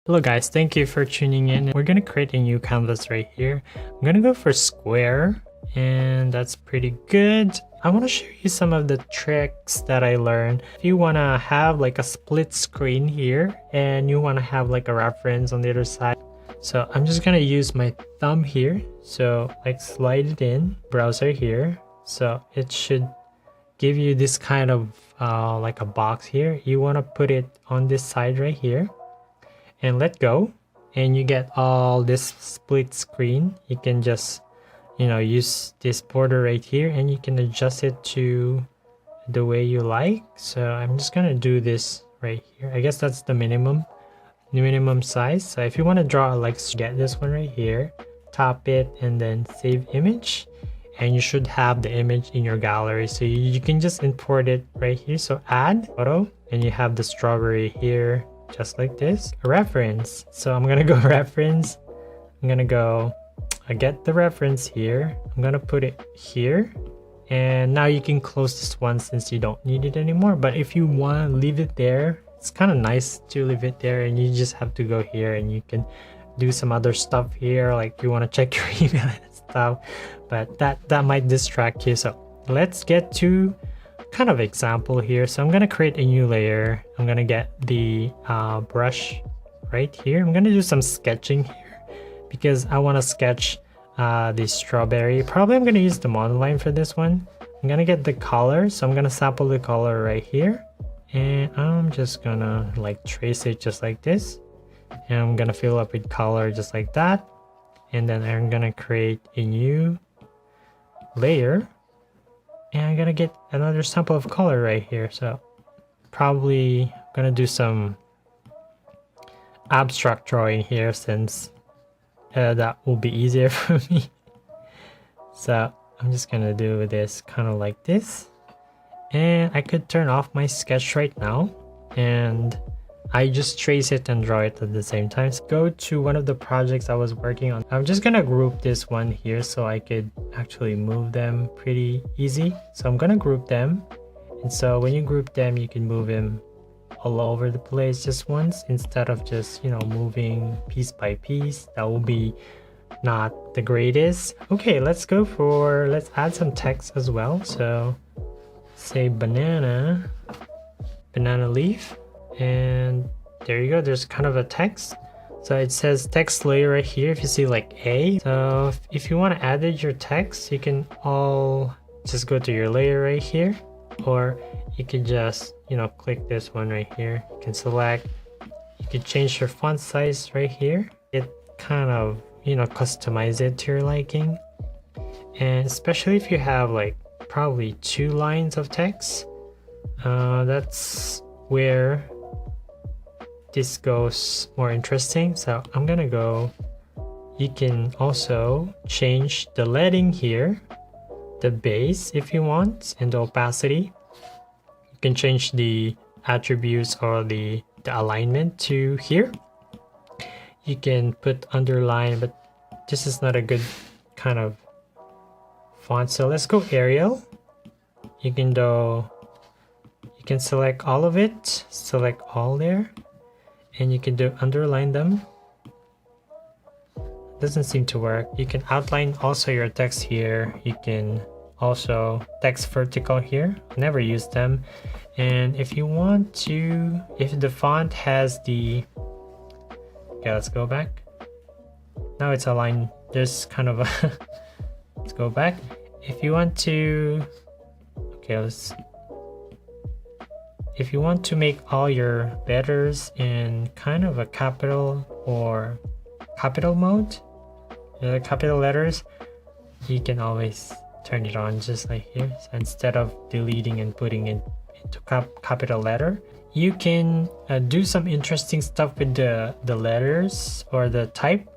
Hello guys, thank you for tuning in. We're gonna create a new canvas right here. I'm gonna go for square, and that's pretty good. I want to show you some of the tricks that I learned. If you want to have like a split screen here and you want to have like a reference on the other side, so I'm just gonna use my thumb here, so like slide it in browser here, so it should give you this kind of like a box here. You want to put it on this side right here and let go, and you get all this split screen. You can just use this border right here and you can adjust it to the way you like. So I'm just gonna do this right here. I guess that's the minimum size. So if you want to draw, like, get this one right here, tap it and then save image, and you should have the image in your gallery. So you can just import it right here. So add photo, and you have the strawberry here, just like this. A reference, so I'm gonna go reference. I'm gonna go get the reference here. I'm gonna put it here, and now you can close this one since you don't need it anymore. But if you want to leave it there, it's kind of nice to leave it there, and you just have to go here and you can do some other stuff here, like you want to check your email and stuff, but that might distract you. So let's get to kind of example here. So I'm gonna create a new layer. I'm gonna get the brush right here. I'm gonna do some sketching here because I want to sketch the strawberry. Probably I'm gonna use the monoline for this one. I'm gonna get the color, so I'm gonna sample the color right here, and I'm just gonna like trace it just like this, and I'm gonna fill up with color just like that, and then I'm gonna create a new layer, and I'm gonna get another sample of color right here. So probably gonna do some abstract drawing here since that will be easier for me. So I'm just gonna do this kind of like this, and I could turn off my sketch right now and I just trace it and draw it at the same time. So go to one of the projects I was working on. I'm just gonna group this one here so I could actually move them pretty easy. So I'm gonna group them, and so when you group them you can move them all over the place just once instead of just moving piece by piece. That will be not the greatest. Okay, let's add some text as well. So say banana leaf, and there you go, there's kind of a text. So it says text layer right here if you see like A. So if you want to add your text, you can all just go to your layer right here, or you can just click this one right here. You can select, you can change your font size right here. It kind of customize it to your liking, and especially if you have like probably 2 lines of text, that's where this goes more interesting. So I'm gonna go, you can also change the leading here, the base if you want, and the opacity. You can change the attributes or the alignment to here. You can put underline, but this is not a good kind of font, so let's go Arial. You can select all of it, select all there, and you can do underline them. Doesn't seem to work. You can outline also your text here. You can also text vertical here. Never use them. And if you want to, if the font has the, okay, let's go back. Now it's aligned. There's kind of a let's go back. If you want to, okay, if you want to make all your letters in kind of a capital or capital mode, capital letters, you can always turn it on just like here. So instead of deleting and putting it into capital letter, you can do some interesting stuff with the letters or the type.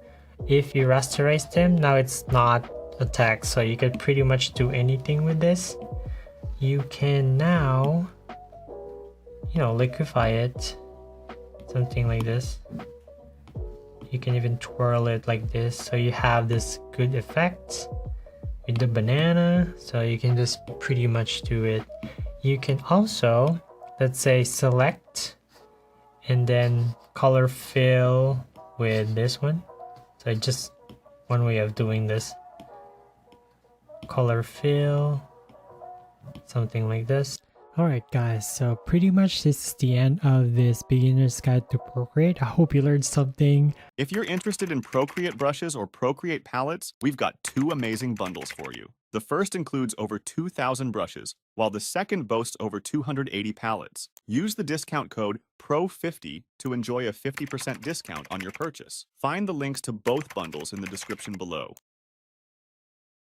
If you rasterize them, now it's not a text, so you can pretty much do anything with this. You can now liquefy it, something like this. You can even twirl it like this, so you have this good effect with the banana. So you can just pretty much do it. You can also, let's say, select and then color fill with this one. So just one way of doing this. Color fill, something like this. Alright guys, so pretty much this is the end of this beginner's guide to Procreate. I hope you learned something. If you're interested in Procreate brushes or Procreate palettes, we've got two amazing bundles for you. The first includes over 2,000 brushes, while the second boasts over 280 palettes. Use the discount code PRO50 to enjoy a 50% discount on your purchase. Find the links to both bundles in the description below.